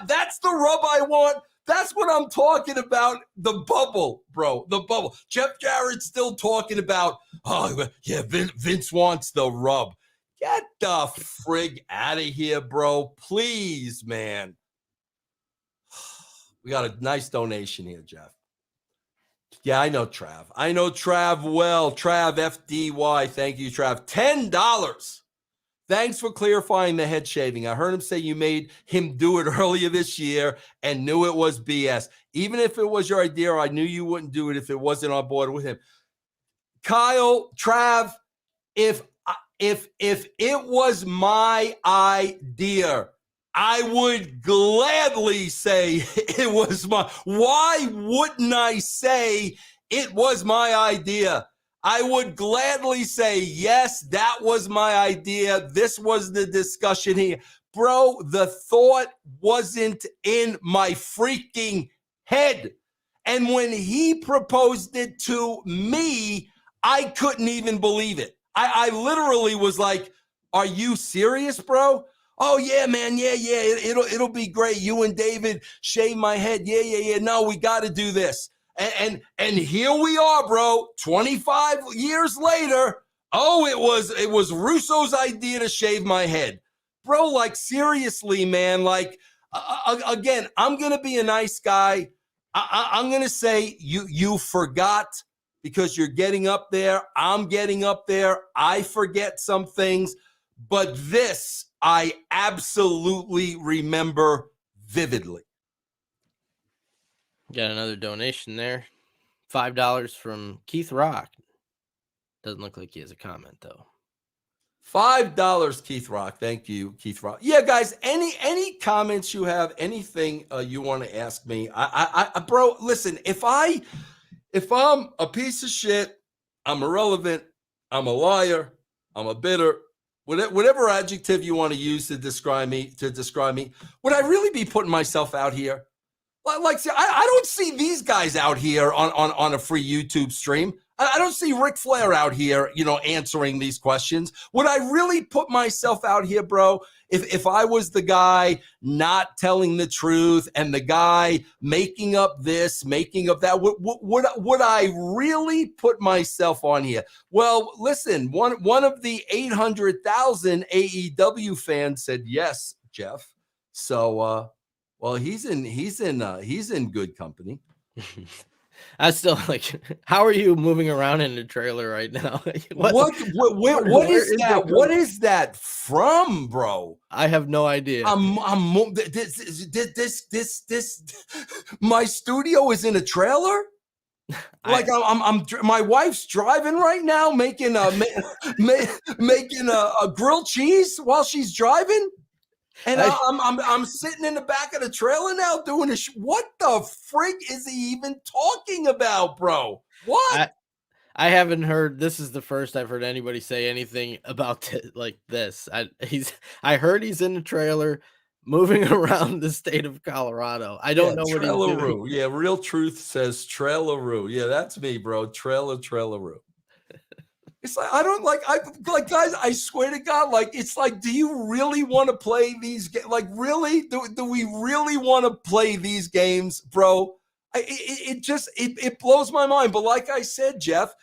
Speaker 1: That's the rub I want. That's what I'm talking about. The bubble, bro. The bubble. Jeff Jarrett's still talking about, oh, yeah, Vince wants the rub. Get the frig out of here, bro. Please, man. We got a nice donation here, Jeff. Yeah, I know Trav. I know Trav well. Trav, FDY. Thank you, Trav. $10. Thanks for clarifying the head shaving. I heard him say you made him do it earlier this year and knew it was BS. Even if it was your idea, I knew you wouldn't do it if it wasn't on board with him. Kyle, Trav, if it was my idea, I would gladly say it was my. Why wouldn't I say it was my idea? I would gladly say, yes, that was my idea. This was the discussion here. Bro, the thought wasn't in my freaking head. And when he proposed it to me, I couldn't even believe it. I literally was like, are you serious, bro? Oh, yeah, man. Yeah. It'll be great. You and David shave my head. Yeah. No, we got to do this. And here we are, bro, 25 years later. Oh, it was Russo's idea to shave my head. Bro, like, seriously, man, like, again, I'm going to be a nice guy. I'm going to say you forgot because you're getting up there. I'm getting up there. I forget some things. But this I absolutely remember vividly.
Speaker 2: Got another donation there. $5 from Keith Rock. Doesn't look like he has a comment, though.
Speaker 1: $5, Keith Rock. Thank you, Keith Rock. Yeah, guys, any comments you have, anything you want to ask me, I bro, listen, if I'm a piece of shit, I'm irrelevant, I'm a liar, I'm a bitter, whatever adjective you want to use to describe me, would I really be putting myself out here? Like, I don't see these guys out here on a free YouTube stream. I don't see Ric Flair out here, answering these questions. Would I really put myself out here, bro, if I was the guy not telling the truth and the guy making up this, making up that? Would I really put myself on here? Well, listen, one of the 800,000 AEW fans said yes, Jeff. So, well, he's in good company.
Speaker 2: I still like. How are you moving around in a trailer right now?
Speaker 1: What is that? What is that from, bro?
Speaker 2: I have no idea.
Speaker 1: This. My studio is in a trailer. Like I'm my wife's driving right now, making a grilled cheese while she's driving. And I'm sitting in the back of the trailer now doing this. What the frig is he even talking about, bro? What?
Speaker 2: I haven't heard. This is the first I've heard anybody say anything about like this. I heard he's in the trailer moving around the state of Colorado. I don't know what he's doing.
Speaker 1: Traileroo. Yeah, Real Truth says Traileroo. Yeah, that's me, bro. Traileroo. It's like I guys, I swear to God, like it's like, do you really want to play these games? Like, really? Do we really want to play these games, bro? It blows my mind. But like I said, Jeff,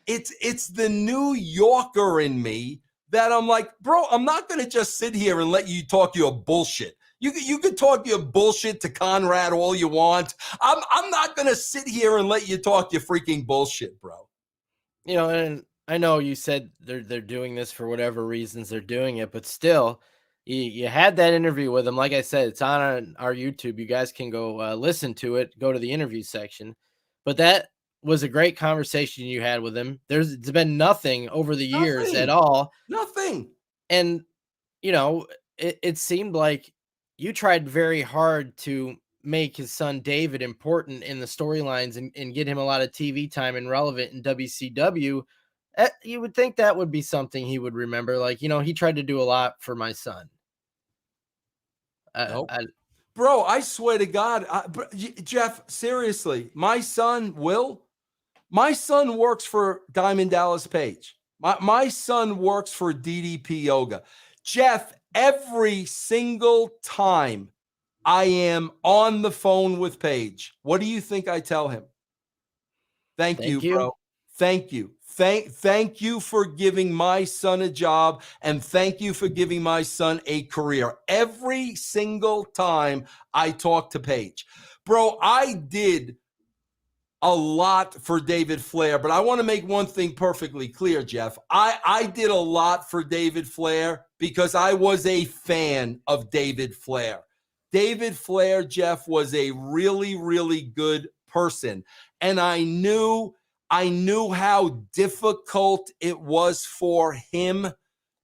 Speaker 1: it's the New Yorker in me that I'm like, bro, I'm not gonna just sit here and let you talk your bullshit. You can talk your bullshit to Conrad all you want. I'm not gonna sit here and let you talk your freaking bullshit, bro.
Speaker 2: You know, and I know you said they're doing this for whatever reasons they're doing it, but still, you had that interview with him. Like I said, it's on our YouTube. You guys can go listen to it. Go to the interview section. But that was a great conversation you had with him. There's been nothing over the years at all.
Speaker 1: Nothing.
Speaker 2: And you know, it seemed like you tried very hard to make his son David important in the storylines and get him a lot of TV time and relevant in WCW. You would think that would be something he would remember. Like, you know, he tried to do a lot for my son.
Speaker 1: Nope. Bro, I swear to God, Jeff, seriously, my son works for Diamond Dallas Page. My son works for DDP Yoga. Jeff, every single time I am on the phone with Page, what do you think I tell him? Thank you, bro. Thank you. Thank you for giving my son a job, and thank you for giving my son a career. Every single time I talk to Paige. Bro, I did a lot for David Flair, but I want to make one thing perfectly clear, Jeff. I did a lot for David Flair because I was a fan of David Flair. David Flair, Jeff, was a really, really good person, and I knew how difficult it was for him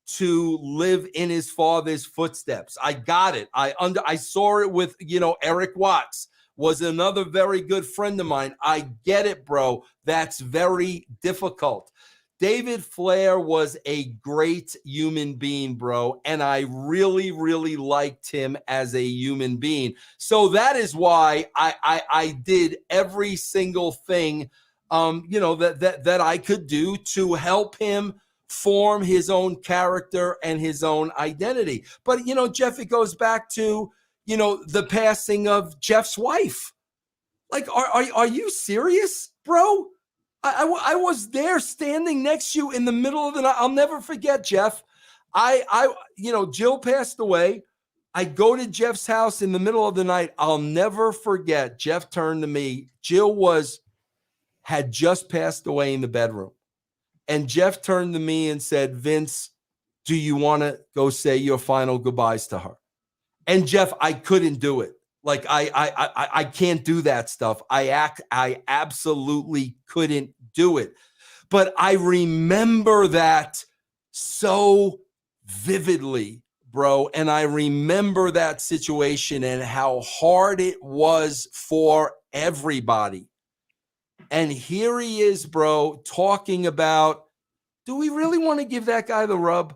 Speaker 1: to live in his father's footsteps. I got it. I saw it with, Eric Watts was another very good friend of mine. I get it, bro. That's very difficult. David Flair was a great human being, bro, and I really, really liked him as a human being. So that is why I did every single thing that I could do to help him form his own character and his own identity. But, Jeff, it goes back to, the passing of Jeff's wife. Like, are you serious, bro? I was there standing next to you in the middle of the night. I'll never forget, Jeff. Jill passed away. I go to Jeff's house in the middle of the night. I'll never forget. Jeff turned to me. Jill had just passed away in the bedroom. And Jeff turned to me and said, Vince, do you want to go say your final goodbyes to her? And Jeff, I couldn't do it. Like I can't do that stuff. I absolutely couldn't do it. But I remember that so vividly, bro. And I remember that situation and how hard it was for everybody. And here he is, bro, talking about, do we really want to give that guy the rub?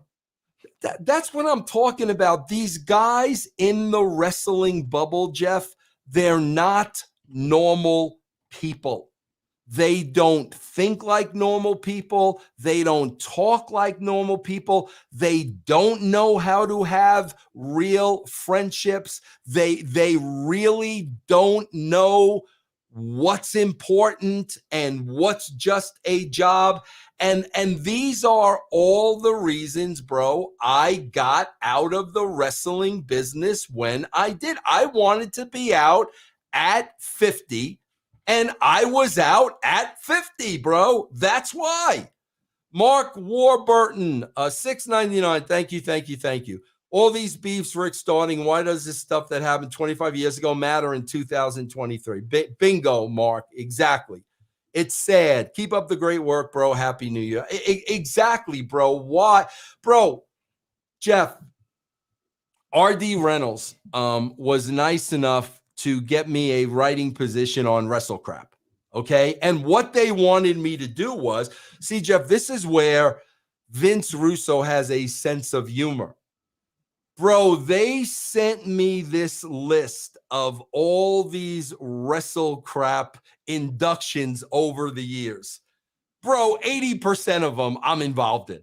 Speaker 1: That's what I'm talking about. These guys in the wrestling bubble, Jeff, they're not normal people. They don't think like normal people. They don't talk like normal people. They don't know how to have real friendships. They really don't know what's important and what's just a job. And these are all the reasons, bro, I got out of the wrestling business when I did. I wanted to be out at 50, and I was out at 50, bro. That's why. Mark Warburton, $6.99. Thank you. All these beefs, Rick, starting. Why does this stuff that happened 25 years ago matter in 2023? Bingo, Mark. Exactly. It's sad. Keep up the great work, bro. Happy New Year. Exactly, bro. Why? Bro, Jeff, RD Reynolds was nice enough to get me a writing position on WrestleCrap. Okay. And what they wanted me to do was, see, Jeff, this is where Vince Russo has a sense of humor. Bro, they sent me this list of all these WrestleCrap inductions over the years. Bro, 80% of them I'm involved in.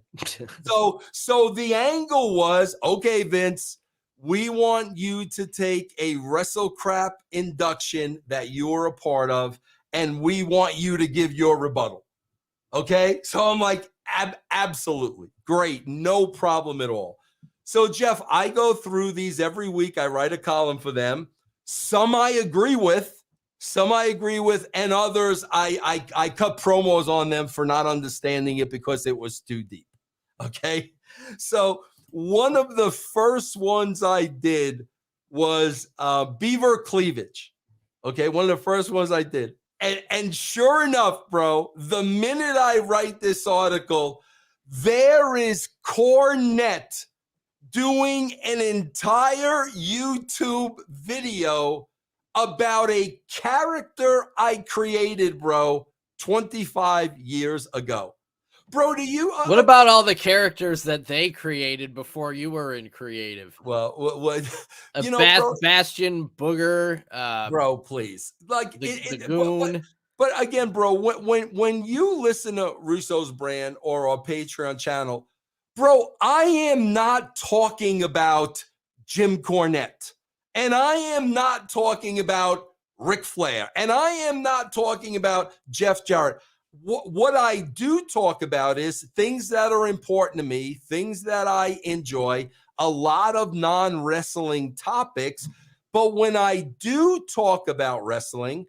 Speaker 1: So the angle was, okay, Vince, we want you to take a WrestleCrap induction that you're a part of, and we want you to give your rebuttal. Okay? So I'm like, absolutely. Great. No problem at all. So, Jeff, I go through these every week. I write a column for them. Some I agree with, and others I cut promos on them for not understanding it because it was too deep. Okay? So one of the first ones I did was beaver cleavage. Okay, one of the first ones I did. And sure enough, bro, the minute I write this article, there is Cornette doing an entire YouTube video about a character I created, bro, 25 years ago. Bro, do you...
Speaker 2: what about all the characters that they created before you were in creative?
Speaker 1: Well,
Speaker 2: you know, Bastion, Booger,
Speaker 1: bro, please. Like
Speaker 2: the Goon.
Speaker 1: But again, bro, when you listen to Russo's brand or our Patreon channel, bro, I am not talking about Jim Cornette. And I am not talking about Ric Flair. And I am not talking about Jeff Jarrett. What I do talk about is things that are important to me, things that I enjoy, a lot of non-wrestling topics. But when I do talk about wrestling,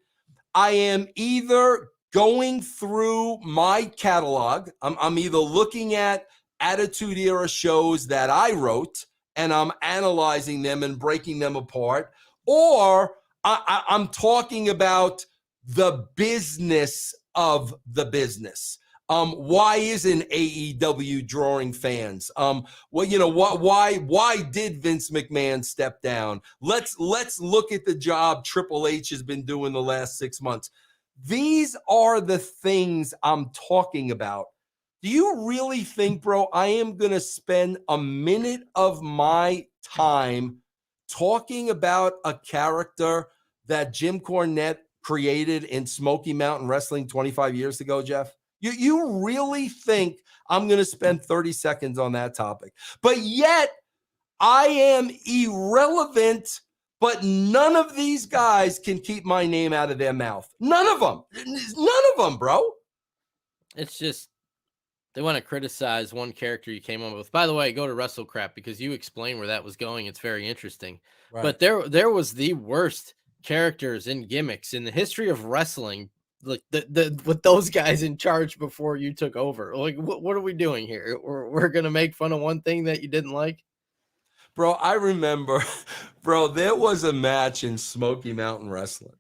Speaker 1: I am either going through my catalog. I'm either looking at Attitude Era shows that I wrote, and I'm analyzing them and breaking them apart, or I'm talking about the business of the business. Why isn't AEW drawing fans? Well, you know what? Why did Vince McMahon step down? Let's look at the job Triple H has been doing the last 6 months. These are the things I'm talking about. Do you really think, bro, I am going to spend a minute of my time talking about a character that Jim Cornette created in Smoky Mountain Wrestling 25 years ago, Jeff? You really think I'm going to spend 30 seconds on that topic? But yet, I am irrelevant, but none of these guys can keep my name out of their mouth. None of them. None of them, bro.
Speaker 2: It's just, they want to criticize one character you came up with. By the way, go to WrestleCrap because you explain where that was going. It's very interesting. Right. But there was the worst characters and gimmicks in the history of wrestling, like with those guys in charge before you took over. Like, what are we doing here? We're gonna make fun of one thing that you didn't like,
Speaker 1: bro. I remember, bro, there was a match in Smoky Mountain Wrestling.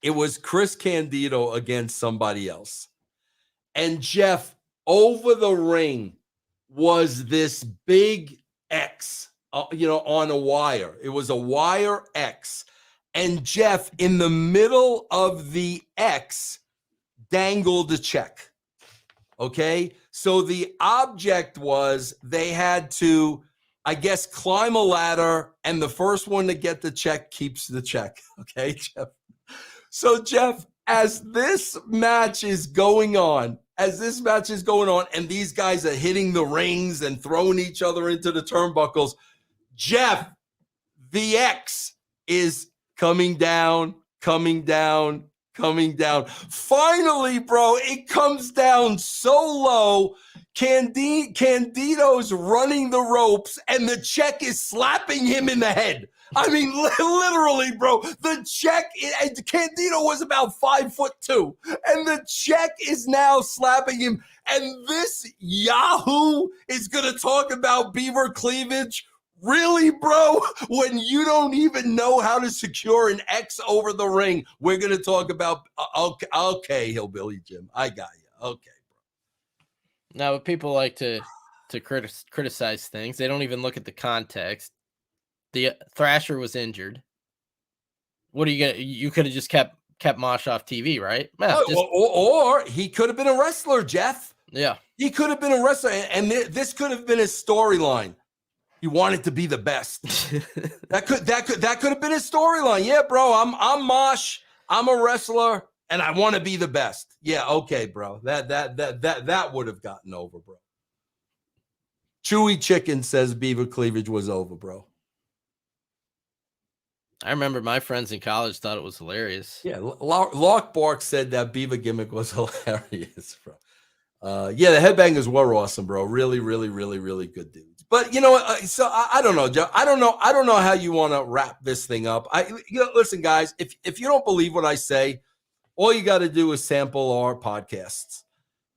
Speaker 1: It was Chris Candido against somebody else, and Jeff, over the ring was this big X, on a wire. It was a wire X. And Jeff, in the middle of the X, dangled a check. Okay? So the object was they had to, I guess, climb a ladder, and the first one to get the check keeps the check. Okay, Jeff? So, Jeff, as this match is going on, and these guys are hitting the rings and throwing each other into the turnbuckles, Jeff, the X is coming down. Finally, bro, it comes down so low. Candido's running the ropes, and the check is slapping him in the head. I mean, literally, bro, the check, Candido was about 5'2", and the check is now slapping him. And this Yahoo is going to talk about beaver cleavage. Really, bro? When you don't even know how to secure an X over the ring, we're going to talk about, okay, Hillbilly Jim. I got you. Okay, bro.
Speaker 2: Now, people like to to criticize things. They don't even look at the context. The Thrasher was injured. What are you gonna? You could have just kept Mosh off TV, right? Yeah,
Speaker 1: or he could have been a wrestler, Jeff.
Speaker 2: Yeah,
Speaker 1: he could have been a wrestler, and this could have been his storyline. He wanted to be the best. that could have been his storyline. Yeah, bro. I'm Mosh. I'm a wrestler, and I want to be the best. Yeah, okay, bro. That would have gotten over, bro. Chewy Chicken says beaver cleavage was over, bro.
Speaker 2: I remember my friends in college thought it was hilarious.
Speaker 1: Yeah, Lark Bark said that beaver gimmick was hilarious, bro. Yeah, the Headbangers were awesome, bro. Really, really, really, really good dudes. But you know what? So I don't know, Joe. I don't know how you want to wrap this thing up. Listen, guys. If you don't believe what I say, all you got to do is sample our podcasts,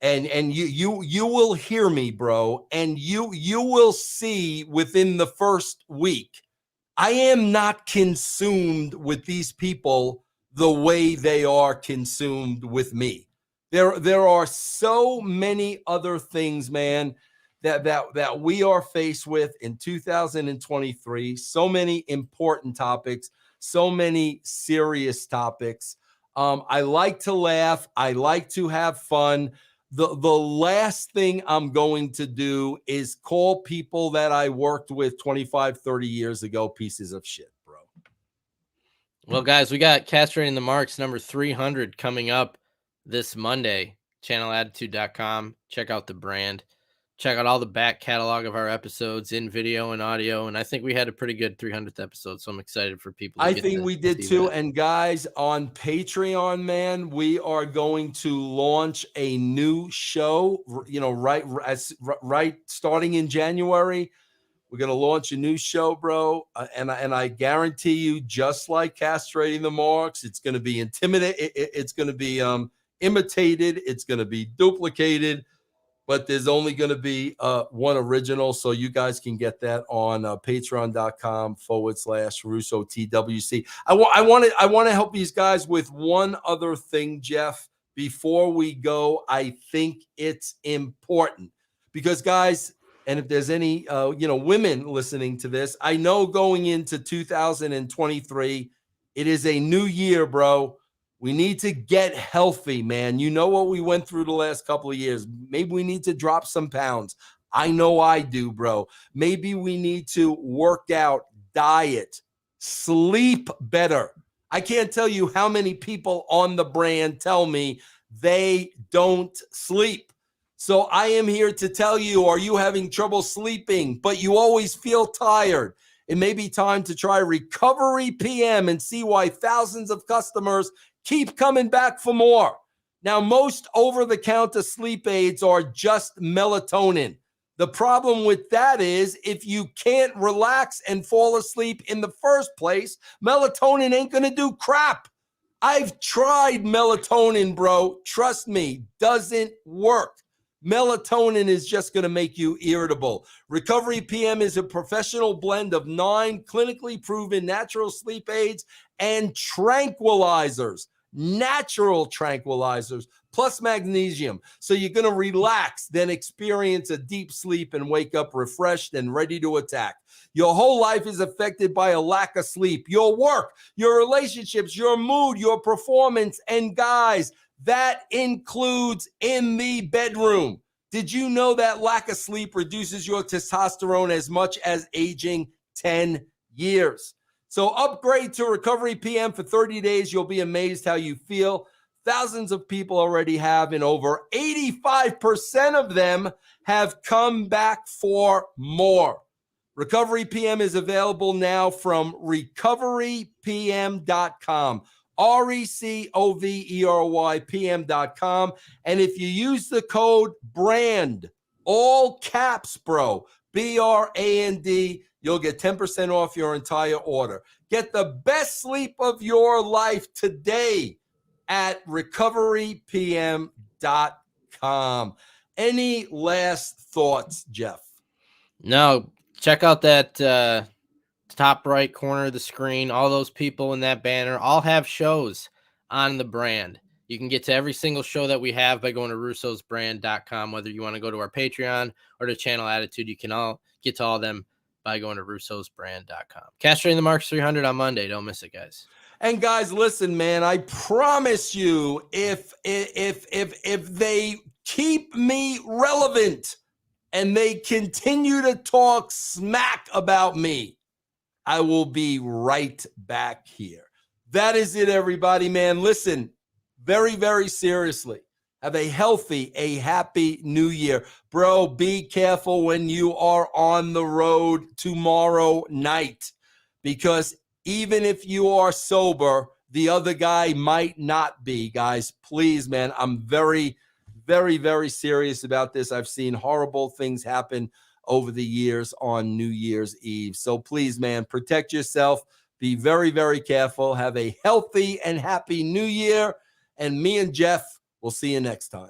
Speaker 1: and you will hear me, bro. And you will see within the first week, I am not consumed with these people the way they are consumed with me. There are so many other things, man, that we are faced with in 2023. So many important topics, so many serious topics. I like to laugh. I like to have fun. The last thing I'm going to do is call people that I worked with 25, 30 years ago pieces of shit, bro.
Speaker 2: Well, guys, we got Castrating the Marks number 300 coming up this Monday. Channelattitude.com. Check out the brand. Check out all the back catalog of our episodes in video and audio. And I think we had a pretty good 300th episode. So I'm excited for people.
Speaker 1: I think we did too. And guys, on Patreon, man, we are going to launch a new show, right starting in January. We're going to launch a new show, bro. And I guarantee you, just like Castrating the Marks, it's going to be intimidated. It's going to be imitated. It's going to be duplicated. But there's only going to be one original. So you guys can get that on patreon.com/Russo TWC. I want to help these guys with one other thing, Jeff, before we go. I think it's important because, guys, and if there's any, women listening to this, I know going into 2023, it is a new year, bro. We need to get healthy, man. You know what we went through the last couple of years. Maybe we need to drop some pounds. I know I do, bro. Maybe we need to work out, diet, sleep better. I can't tell you how many people on the brand tell me they don't sleep. So I am here to tell you, are you having trouble sleeping, but you always feel tired? It may be time to try Recovery PM and see why thousands of customers keep coming back for more. Now, most over-the-counter sleep aids are just melatonin. The problem with that is if you can't relax and fall asleep in the first place, melatonin ain't going to do crap. I've tried melatonin, bro. Trust me, doesn't work. Melatonin is just going to make you irritable. Recovery PM is a professional blend of 9 clinically proven natural sleep aids and tranquilizers. Natural tranquilizers plus magnesium. So you're going to relax, then experience a deep sleep and wake up refreshed and ready to attack. Your whole life is affected by a lack of sleep. Your work, your relationships, your mood, your performance, and guys, that includes in the bedroom. Did you know that lack of sleep reduces your testosterone as much as aging 10 years? So upgrade to Recovery PM for 30 days. You'll be amazed how you feel. Thousands of people already have, and over 85% of them have come back for more. Recovery PM is available now from recoverypm.com. RECOVERYPM.com. And if you use the code BRAND, all caps, bro, BRAND, you'll get 10% off your entire order. Get the best sleep of your life today at recoverypm.com. Any last thoughts, Jeff?
Speaker 2: No, check out that top right corner of the screen. All those people in that banner all have shows on the brand. You can get to every single show that we have by going to russosbrand.com. Whether you want to go to our Patreon or to Channel Attitude, you can all get to all of them by going to russosbrand.com. Castrating the Marks 300 on Monday. Don't miss it, guys.
Speaker 1: And guys, listen, man, I promise you, if they keep me relevant and they continue to talk smack about me, I will be right back here. That is it, everybody, man. Listen, very, very seriously, have a healthy, a happy new year. Bro, be careful when you are on the road tomorrow night, because even if you are sober, the other guy might not be. Guys, please, man, I'm very, very, very serious about this. I've seen horrible things happen over the years on New Year's Eve. So please, man, protect yourself. Be very, very careful. Have a healthy and happy new year. And me and Jeff will see you next time.